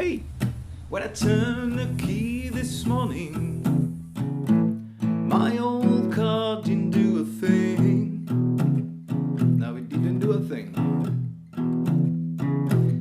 Hey, when I turned the key this morning, my old car didn't do a thing. No, it didn't do a thing.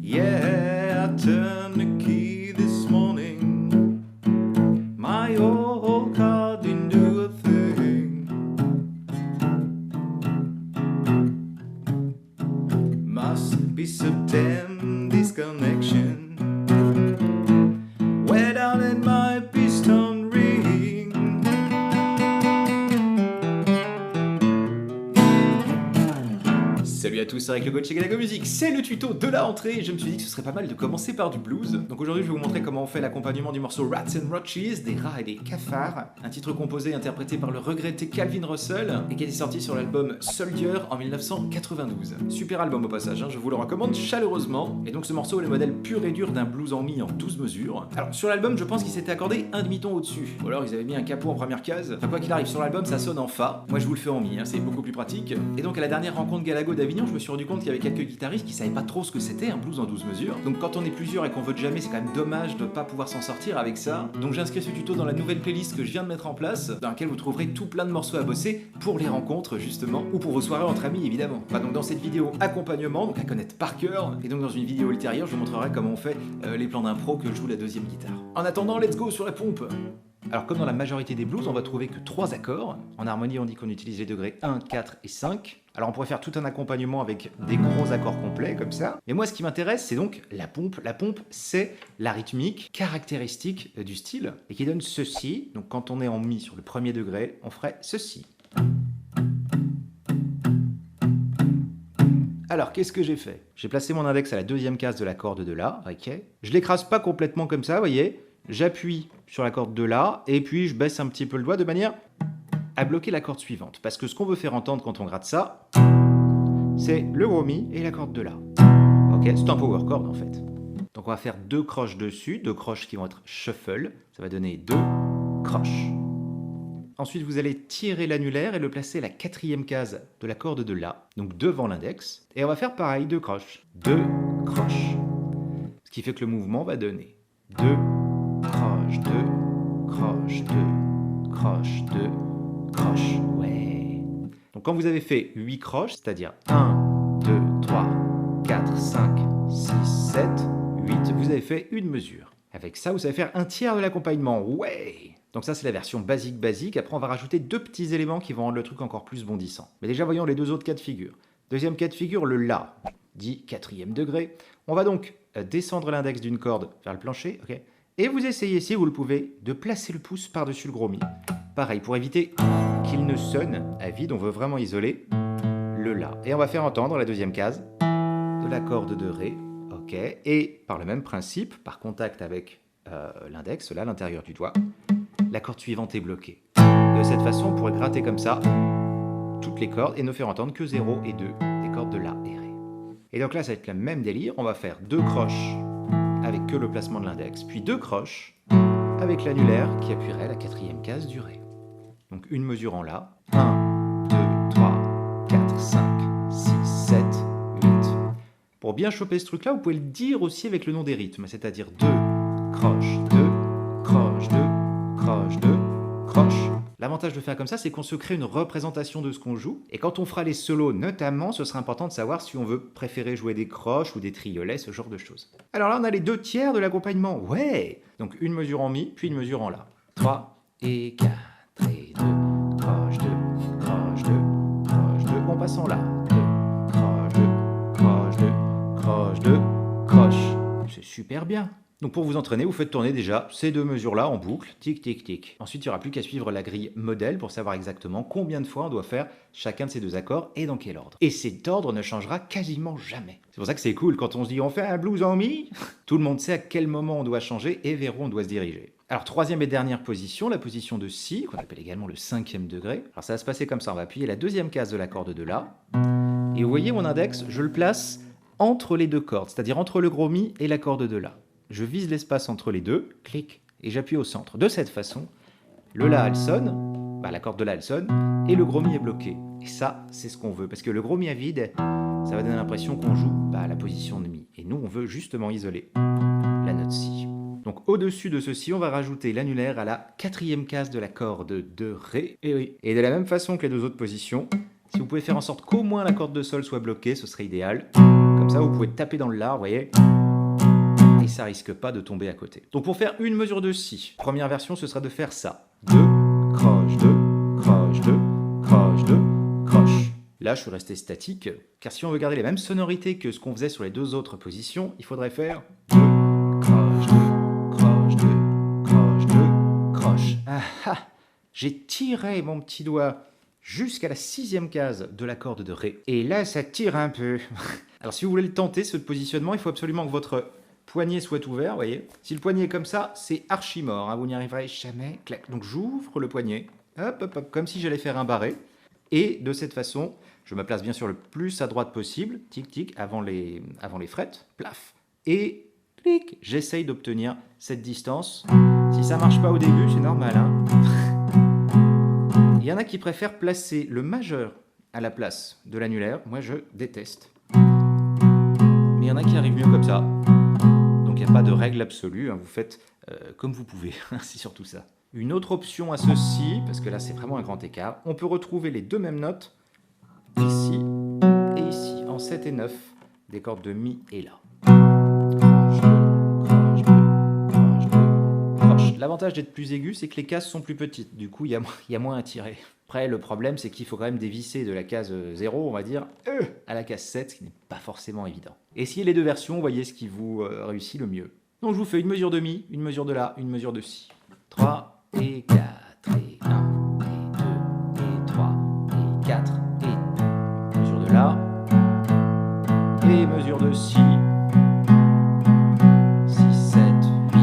Yeah, I turned the key this morning, my old car didn't do a thing. Must be September disconnection. Where down in my piston ring. Salut à tous, c'est Eric le coach chez Galago Music. C'est le tuto de la rentrée. Je me suis dit que ce serait pas mal de commencer par du blues. Donc aujourd'hui, je vais vous montrer comment on fait l'accompagnement du morceau Rats and Roaches, des rats et des cafards. Un titre composé et interprété par le regretté Calvin Russell et qui est sorti sur l'album Soldier en 1992. Super album au passage, je vous le recommande chaleureusement. Et donc ce morceau est le modèle pur et dur d'un blues en mi en 12 mesures. Alors sur l'album, je pense qu'il s'était accordé un demi-ton au-dessus. Ou alors ils avaient mis un capot en première case. Enfin quoi qu'il arrive, sur l'album, ça sonne en fa. Moi je vous le fais en mi, c'est beaucoup plus pratique. Et donc à la dernière rencontre Galago d'Avignon, je me suis rendu compte qu'il y avait quelques guitaristes qui savaient pas trop ce que c'était un blues en 12 mesures. Donc quand on est plusieurs et qu'on vote jamais, c'est quand même dommage de pas pouvoir s'en sortir avec ça. Donc j'inscris ce tuto dans la nouvelle playlist que je viens de mettre en place, dans laquelle vous trouverez tout plein de morceaux à bosser pour les rencontres justement, ou pour vos soirées entre amis évidemment. Enfin, donc dans cette vidéo accompagnement, donc à connaître par cœur, et donc dans une vidéo ultérieure, je vous montrerai comment on fait les plans d'impro que joue la deuxième guitare. En attendant, let's go sur la pompe. Alors comme dans la majorité des blues, on va trouver que 3 accords. En harmonie, on dit qu'on utilise les degrés 1, 4 et 5. Alors on pourrait faire tout un accompagnement avec des gros accords complets comme ça. Mais moi ce qui m'intéresse c'est donc la pompe. La pompe c'est la rythmique caractéristique du style et qui donne ceci. Donc quand on est en mi sur le premier degré, on ferait ceci. Alors, qu'est-ce que j'ai fait? J'ai placé mon index à la deuxième case de la corde de La, ok. Je l'écrase pas complètement comme ça, vous voyez. J'appuie sur la corde de La, et puis je baisse un petit peu le doigt de manière à bloquer la corde suivante. Parce que ce qu'on veut faire entendre quand on gratte ça, c'est le gros Mi et la corde de La. Ok, c'est un power chord en fait. Donc on va faire 2 croches dessus, 2 croches qui vont être shuffle. Ça va donner 2 croches. Ensuite, vous allez tirer l'annulaire et le placer à la 4e case de la corde de La, donc devant l'index. Et on va faire pareil, 2 croches. 2 croches. Ce qui fait que le mouvement va donner 2 croches, 2 croches, 2 croches, 2 croches. Ouais. Donc quand vous avez fait 8 croches, c'est-à-dire 1, 2, 3, 4, 5, 6, 7, 8, vous avez fait une mesure. Avec ça, vous savez faire un tiers de l'accompagnement. Ouais! Donc ça, c'est la version basique. Après, on va rajouter 2 petits éléments qui vont rendre le truc encore plus bondissant. Mais déjà, voyons les 2 autres cas de figure. Deuxième cas de figure, le La, dit 4e degré. On va donc descendre l'index d'une corde vers le plancher, ok. Et vous essayez, si vous le pouvez, de placer le pouce par-dessus le gros Mi. Pareil, pour éviter qu'il ne sonne à vide, on veut vraiment isoler le La. Et on va faire entendre la deuxième case de la corde de Ré, ok. Et par le même principe, par contact avec l'index, là, à l'intérieur du doigt, la corde suivante est bloquée. De cette façon, on pourrait gratter comme ça toutes les cordes et ne faire entendre que 0 et 2 des cordes de La et Ré. Et donc là, ça va être le même délire. On va faire 2 croches avec que le placement de l'index, puis 2 croches avec l'annulaire qui appuierait la 4e case du Ré. Donc une mesure en La. 1, 2, 3, 4, 5, 6, 7, 8. Pour bien choper ce truc-là, vous pouvez le dire aussi avec le nom des rythmes, c'est-à-dire 2 croches, 2 croches, 2 croche, 2 croches. L'avantage de faire comme ça, c'est qu'on se crée une représentation de ce qu'on joue. Et quand on fera les solos notamment, ce sera important de savoir si on veut préférer jouer des croches ou des triolets, ce genre de choses. Alors là, on a les 2 tiers de l'accompagnement. Ouais! Donc une mesure en Mi, puis une mesure en La. 3 et 4 et 2, croche, 2, croche, 2, croche, 2. On passe en La. 2, croche, 2, croche, 2, croche, 2, croche. C'est super bien. Donc pour vous entraîner, vous faites tourner déjà ces 2 mesures-là en boucle, tic, tic, tic. Ensuite, il n'y aura plus qu'à suivre la grille modèle pour savoir exactement combien de fois on doit faire chacun de ces 2 accords et dans quel ordre. Et cet ordre ne changera quasiment jamais. C'est pour ça que c'est cool quand on se dit on fait un blues en Mi. Tout le monde sait à quel moment on doit changer et vers où on doit se diriger. Alors 3e et dernière position, la position de Si, qu'on appelle également le 5e degré. Alors ça va se passer comme ça, on va appuyer la 2e case de la corde de La. Et vous voyez mon index, je le place entre les 2 cordes, c'est-à-dire entre le gros Mi et la corde de La. Je vise l'espace entre les 2, clic, et j'appuie au centre. De cette façon, le La, elle sonne, la corde de La, elle sonne, et le gros Mi est bloqué. Et ça, c'est ce qu'on veut, parce que le gros Mi à vide, ça va donner l'impression qu'on joue la position de Mi. Et nous, on veut justement isoler la note Si. Donc au-dessus de ceci, on va rajouter l'annulaire à la 4e case de la corde de Ré. Et oui. Et de la même façon que les deux autres positions, si vous pouvez faire en sorte qu'au moins la corde de Sol soit bloquée, ce serait idéal. Comme ça, vous pouvez taper dans le La, vous voyez, et ça risque pas de tomber à côté. Donc pour faire une mesure de Si, première version, ce sera de faire ça. 2, croche, 2, croche, 2, croche, 2, croche. Là, je suis resté statique, car si on veut garder les mêmes sonorités que ce qu'on faisait sur les deux autres positions, il faudrait faire 2, croche, 2, croche, 2, croche, 2, croche. Ah ah! J'ai tiré mon petit doigt jusqu'à la 6e case de la corde de Ré. Et là, ça tire un peu. Alors si vous voulez le tenter, ce positionnement, il faut absolument que votre poignet soit ouvert, vous voyez. Si le poignet est comme ça, c'est archi mort, hein, vous n'y arriverez jamais. Clac. Donc j'ouvre le poignet, hop, hop, hop, comme si j'allais faire un barré. Et de cette façon, je me place bien sûr le plus à droite possible, tic tic, avant les frettes, plaf. Et clic, j'essaye d'obtenir cette distance. Si ça marche pas au début, c'est normal, hein. Il y en a qui préfèrent placer le majeur à la place de l'annulaire. Moi, je déteste. Mais il y en a qui arrivent mieux comme ça. Donc, il n'y a pas de règle absolue. Hein. Vous faites comme vous pouvez. C'est surtout ça. Une autre option à ceci, parce que là, c'est vraiment un grand écart, on peut retrouver les deux mêmes notes ici et ici, en 7 et 9, des cordes de Mi et La. L'avantage d'être plus aigu, c'est que les cases sont plus petites. Du coup, il y a moins à tirer. Après, le problème, c'est qu'il faut quand même dévisser de la case 0, on va dire, à la case 7, ce qui n'est pas forcément évident. Essayez les deux versions, voyez ce qui vous réussit le mieux. Donc, je vous fais une mesure de Mi, une mesure de La, une mesure de Si. 3 et 4, et 1, et 2, et 3, et 4, et mesure de La, et mesure de Si. 6, 7, 8,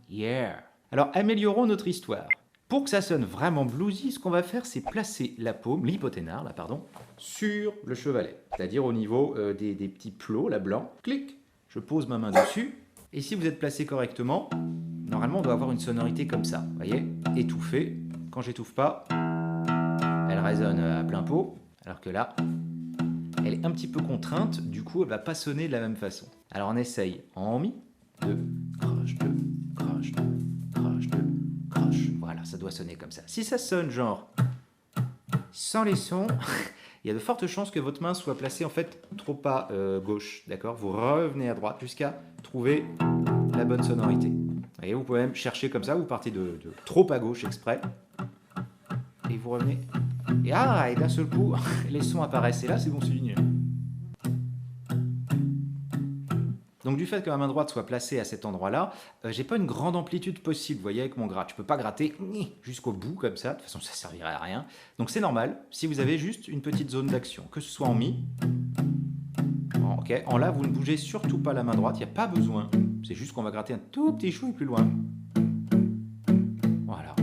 yeah! Alors, améliorons notre histoire. Pour que ça sonne vraiment bluesy, ce qu'on va faire, c'est placer la paume, l'hypothénare, là, pardon, sur le chevalet. C'est-à-dire au niveau des petits plots, là, blancs. Clic, je pose ma main dessus. Et si vous êtes placé correctement, normalement, on doit avoir une sonorité comme ça. Vous voyez, étouffée. Quand j'étouffe pas, elle résonne à plein pot. Alors que là, elle est un petit peu contrainte. Du coup, elle va pas sonner de la même façon. Alors, on essaye en Mi. 2, croche, 2, croche, 2. Croche, 2, croche. Voilà, ça doit sonner comme ça. Si ça sonne genre sans les sons, il y a de fortes chances que votre main soit placée en fait trop à gauche, d'accord? Vous revenez à droite jusqu'à trouver la bonne sonorité. Et vous pouvez même chercher comme ça, vous partez de trop à gauche exprès, et vous revenez. Et d'un seul coup, les sons apparaissent, et là c'est bon signe. Donc du fait que ma main droite soit placée à cet endroit-là, j'ai pas une grande amplitude possible, vous voyez, avec mon gratte. Je peux pas gratter jusqu'au bout comme ça, de toute façon ça servirait à rien. Donc c'est normal si vous avez juste une petite zone d'action, que ce soit en Mi, en La, vous ne bougez surtout pas la main droite, il n'y a pas besoin. C'est juste qu'on va gratter un tout petit chouille plus loin. Voilà.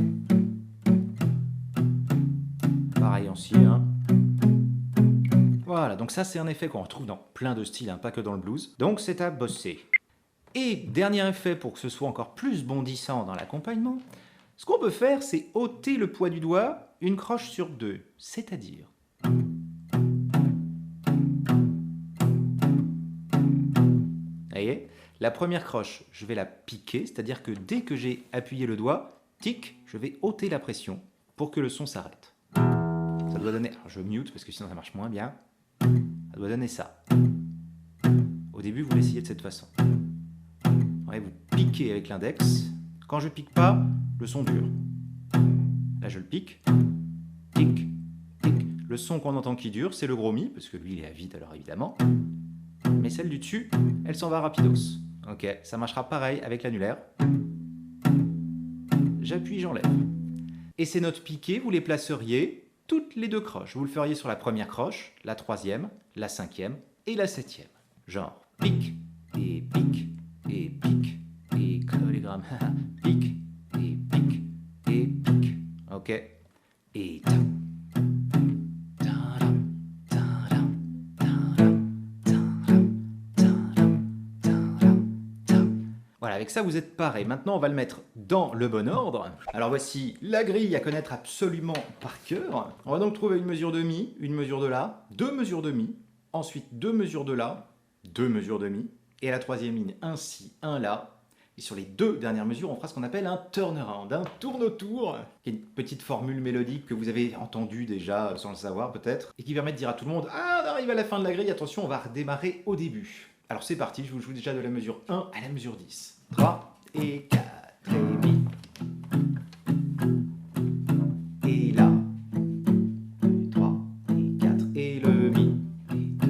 Pareil en Si, hein. Voilà, donc ça c'est un effet qu'on retrouve dans plein de styles, hein, pas que dans le blues. Donc c'est à bosser. Et dernier effet pour que ce soit encore plus bondissant dans l'accompagnement, ce qu'on peut faire c'est ôter le poids du doigt une croche sur deux, c'est-à-dire... Vous voyez, la première croche, je vais la piquer, c'est-à-dire que dès que j'ai appuyé le doigt, tic, je vais ôter la pression pour que le son s'arrête. Ça doit donner... Alors je mute parce que sinon ça marche moins bien. Ça doit donner ça. Au début, vous l'essayez de cette façon. Ouais, vous piquez avec l'index. Quand je pique pas, le son dure. Là, je le pique. Tic, tic. Le son qu'on entend qui dure, c'est le gros Mi, parce que lui, il est à vide, alors évidemment. Mais celle du dessus, elle s'en va rapidos. Ok, ça marchera pareil avec l'annulaire. J'appuie, j'enlève. Et ces notes piquées, vous les placeriez toutes les deux croches. Vous le feriez sur la première croche, la troisième, la cinquième et la septième. Genre pique et pique et pique et clolégramme. Pique et pique et pique. Ok. Et voilà, avec ça vous êtes paré. Maintenant on va le mettre dans le bon ordre. Alors voici la grille à connaître absolument par cœur. On va donc trouver une mesure de Mi, une mesure de La, deux mesures de Mi, ensuite deux mesures de La, deux mesures de Mi, et à la troisième ligne un Si, un La, Et sur les deux dernières mesures, on fera ce qu'on appelle un turnaround, un tourne-autour, qui est une petite formule mélodique que vous avez entendue déjà sans le savoir peut-être, et qui permet de dire à tout le monde « Ah, on arrive à la fin de la grille, attention, on va redémarrer au début ». Alors c'est parti, je vous joue déjà de la mesure 1 à la mesure 10. 3 et 4 et mi. Et la. 3 et 4 et le mi. Et 2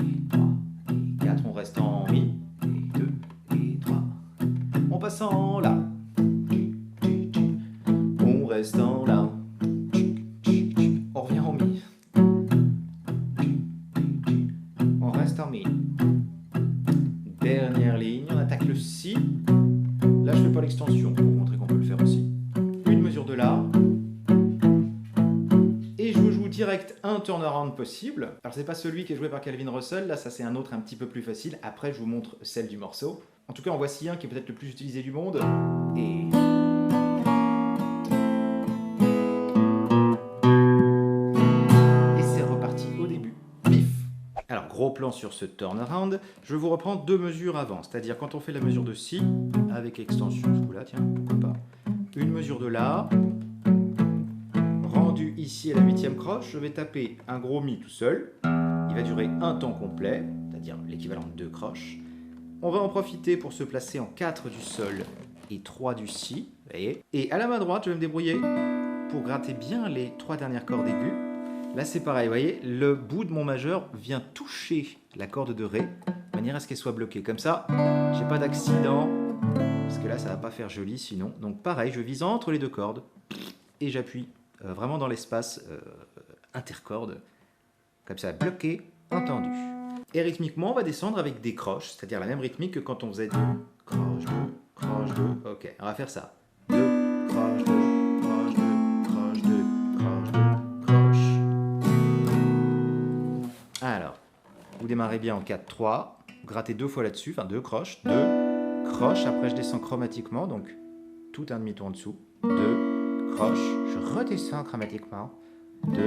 et 3 et 4, on reste en mi. Et 2 et 3. On passe en la. On reste en la. On revient en mi. On reste en mi. Dernière ligne, on attaque le si. Là, je fais pas l'extension pour vous montrer qu'on peut le faire aussi. Une mesure de la. Et je vous joue direct un turnaround possible. Alors, c'est pas celui qui est joué par Calvin Russell. Là, ça, c'est un autre un petit peu plus facile. Après, je vous montre celle du morceau. En tout cas, en voici un qui est peut-être le plus utilisé du monde. Et c'est reparti au début. Pif. Alors, gros plan sur ce turnaround, je vous reprends deux mesures avant, c'est-à-dire quand on fait la mesure de si, avec extension ce coup-là, tiens, pourquoi pas, une mesure de la, rendu ici à la 8e croche, je vais taper un gros mi tout seul, il va durer un temps complet, c'est-à-dire l'équivalent de 2 croches. On va en profiter pour se placer en 4 du sol et 3 du si, vous voyez, et à la main droite, je vais me débrouiller pour gratter bien les 3 dernières cordes aiguës. Là, c'est pareil, vous voyez, le bout de mon majeur vient toucher la corde de Ré, de manière à ce qu'elle soit bloquée. Comme ça, j'ai pas d'accident, parce que là, ça va pas faire joli sinon. Donc pareil, je vise entre les deux cordes, et j'appuie vraiment dans l'espace intercorde, comme ça, bloqué, entendu. Et rythmiquement, on va descendre avec des croches, c'est-à-dire la même rythmique que quand on faisait 2, croche, 2, croche, 2. Ok, on va faire ça. 2, croche, 2, croche, 2, croche, 2, croche, 2. Alors, vous démarrez bien en 4-3, vous grattez 2 fois là-dessus, enfin 2 croches, 2 croches, après je descends chromatiquement, donc tout un demi-ton en dessous, 2 croches, je redescends chromatiquement, 2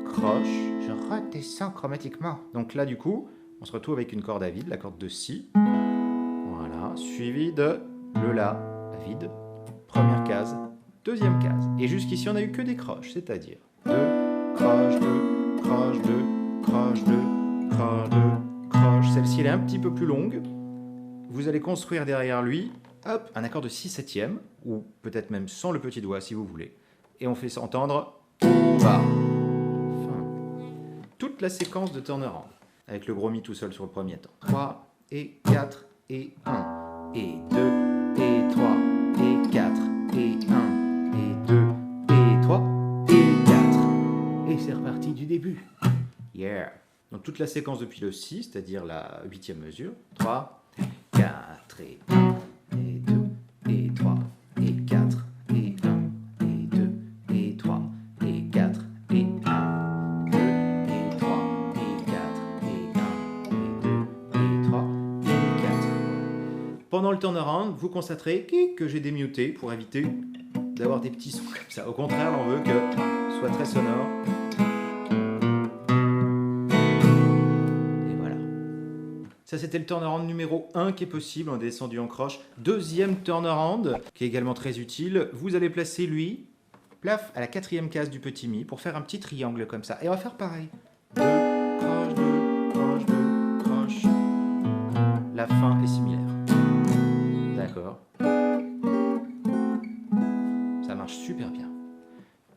croches, je redescends chromatiquement. Donc là du coup, on se retrouve avec une corde à vide, la corde de si, voilà, suivi de le la à vide, première case, deuxième case. Et jusqu'ici on n'a eu que des croches, c'est-à-dire 2 croches, 2 croches, 2 croche, 2, croche, 2, croche. Celle-ci, elle est un petit peu plus longue. Vous allez construire derrière lui, hop, un accord de 6/7, ou peut-être même sans le petit doigt si vous voulez. Et on fait entendre va. Fin. Toute la séquence de turnaround, avec le gros mi tout seul sur le premier temps. 3 et 4 et 1, et 2 et 3 et 4 et 1, et 2 et 3 et 4. Et c'est reparti du début. Yeah. Donc toute la séquence depuis le si, c'est-à-dire la 8e mesure. 3, 4 et 1, et 2, et 3, et 4, et 1, et 2, et 3, et 4, et 1, 2, et 3, et 4, et 1, et 2, et 3, et 4. Pendant le turnaround, vous constaterez que j'ai démuté pour éviter d'avoir des petits sons comme ça. Au contraire, on veut que ce soit très sonore. Ça, c'était le turnaround numéro 1 qui est possible, on est descendu en croche. Deuxième turnaround, qui est également très utile, vous allez placer lui, plaf, à la 4e case du petit mi, pour faire un petit triangle comme ça. Et on va faire pareil. 2, croche, 2, croche, 2, croche. La fin est similaire. D'accord. Ça marche super bien.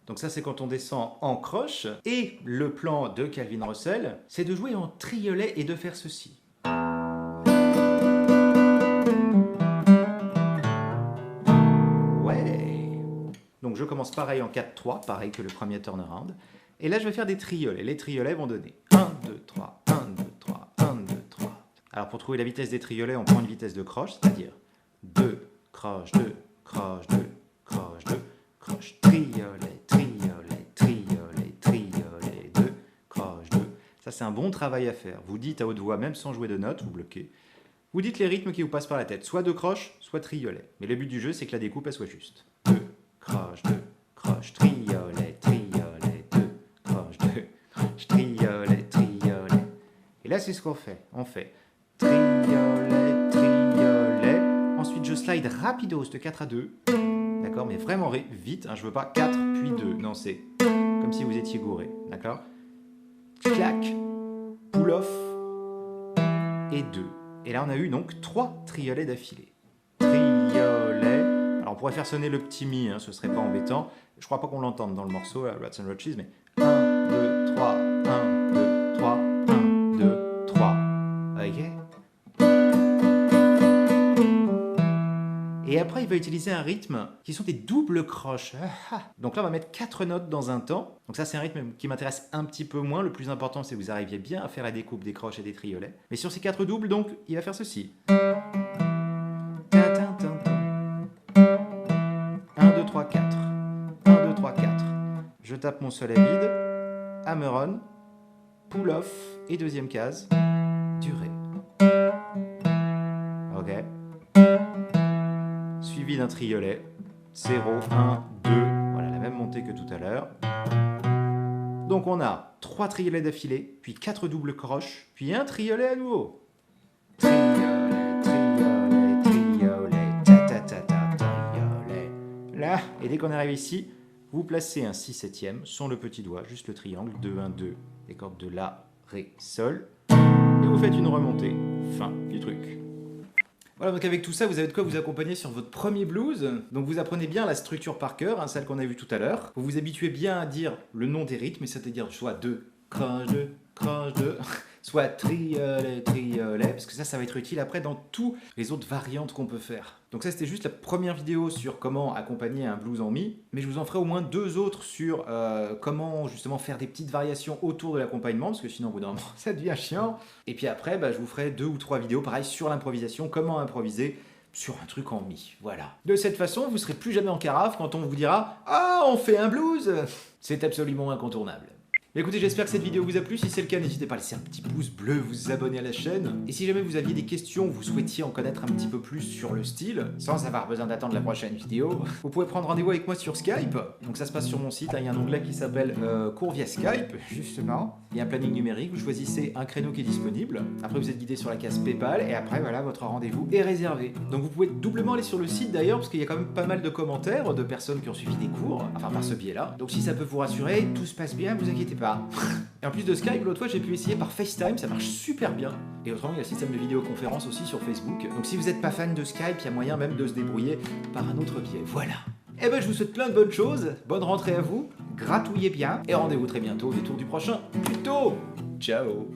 Donc ça, c'est quand on descend en croche. Et le plan de Calvin Russell, c'est de jouer en triolet et de faire ceci. Donc je commence pareil en 4-3, pareil que le premier turnaround. Et là, je vais faire des triolets. Les triolets vont donner 1, 2, 3, 1, 2, 3, 1, 2, 3. Alors pour trouver la vitesse des triolets, on prend une vitesse de croche, c'est-à-dire 2, croche, 2, croche, 2, croche, 2, croche, triolet, triolet, triolet, triolet, 2, croche, 2. Ça, c'est un bon travail à faire. Vous dites à haute voix, même sans jouer de notes, vous bloquez. Vous dites les rythmes qui vous passent par la tête, soit 2 croches, soit triolet. Mais le but du jeu, c'est que la découpe, elle soit juste. 2, croche, 2, croche, triolet, triolet, 2, croche, 2, croche, triolet, triolet. Et là, c'est ce qu'on fait. On fait triolet, triolet. Ensuite, je je slide rapidos de 4 à 2. D'accord, mais vraiment vite, hein, je veux pas 4 puis 2. Non, c'est comme si vous étiez gouré. D'accord. Clac, pull-off et 2. Et là, on a eu donc 3 triolets d'affilée. Triolet. Alors, on pourrait faire sonner le petit mi, hein, ce serait pas embêtant. Je crois pas qu'on l'entende dans le morceau, Rats and Roaches, mais 1, 2, 3, 1, 2, 3, 1, 2, 3. Ok. Et après, il va utiliser un rythme qui sont des doubles croches. Donc là, on va mettre 4 notes dans un temps. Donc ça, c'est un rythme qui m'intéresse un petit peu moins. Le plus important, c'est que vous arriviez bien à faire la découpe des croches et des triolets. Mais sur ces 4 doubles, donc, il va faire ceci. 1, 2, 3, 4. 1, 2, 3, 4. Je tape mon sol à vide. Hammer-on. Pull-off. Et deuxième case. Durée. Ok. Suivi d'un triolet. 0, 1, 2. Voilà, la même montée que tout à l'heure. Donc on a 3 triolets d'affilée, puis 4 doubles croches, puis un triolet à nouveau. Triolet, triolet, triolet, ta-ta-ta-ta, triolet. Là, et dès qu'on arrive ici, vous placez un 6/7 sur le petit doigt, juste le triangle, 2, 1, 2, les cordes de La, Ré, Sol, et vous faites une remontée. Fin du truc. Voilà, donc avec tout ça, vous avez de quoi vous accompagner sur votre premier blues. Donc vous apprenez bien la structure par cœur, hein, celle qu'on a vue tout à l'heure. Vous vous habituez bien à dire le nom des rythmes, c'est-à-dire soit 2, croche 2, croche 2, soit triolet, triolet, parce que ça va être utile après dans toutes les autres variantes qu'on peut faire. Donc ça, c'était juste la première vidéo sur comment accompagner un blues en mi, mais je vous en ferai au moins 2 autres sur comment justement faire des petites variations autour de l'accompagnement, parce que sinon au bout d'un moment, ça devient chiant. Et puis après, je vous ferai 2 ou 3 vidéos, pareil, sur l'improvisation, comment improviser sur un truc en mi, voilà. De cette façon, vous serez plus jamais en carafe quand on vous dira « Ah, on fait un blues !» C'est absolument incontournable. Écoutez, j'espère que cette vidéo vous a plu. Si c'est le cas, n'hésitez pas à laisser un petit pouce bleu, vous abonner à la chaîne. Et si jamais vous aviez des questions, vous souhaitiez en connaître un petit peu plus sur le style, sans avoir besoin d'attendre la prochaine vidéo, vous pouvez prendre rendez-vous avec moi sur Skype. Donc ça se passe sur mon site, il y a un onglet qui s'appelle Cours via Skype, justement. Il y a un planning numérique, vous choisissez un créneau qui est disponible. Après, vous êtes guidé sur la case PayPal, et après, voilà, votre rendez-vous est réservé. Donc vous pouvez doublement aller sur le site d'ailleurs, parce qu'il y a quand même pas mal de commentaires de personnes qui ont suivi des cours, enfin par ce biais-là. Donc si ça peut vous rassurer, tout se passe bien, vous inquiétez pas. Et en plus de Skype, l'autre fois j'ai pu essayer par FaceTime, ça marche super bien. Et autrement, il y a le système de vidéoconférence aussi sur Facebook. Donc si vous n'êtes pas fan de Skype, il y a moyen même de se débrouiller par un autre biais. Voilà. Et je vous souhaite plein de bonnes choses, bonne rentrée à vous, gratouillez bien, et rendez-vous très bientôt au détour du prochain tuto. Ciao.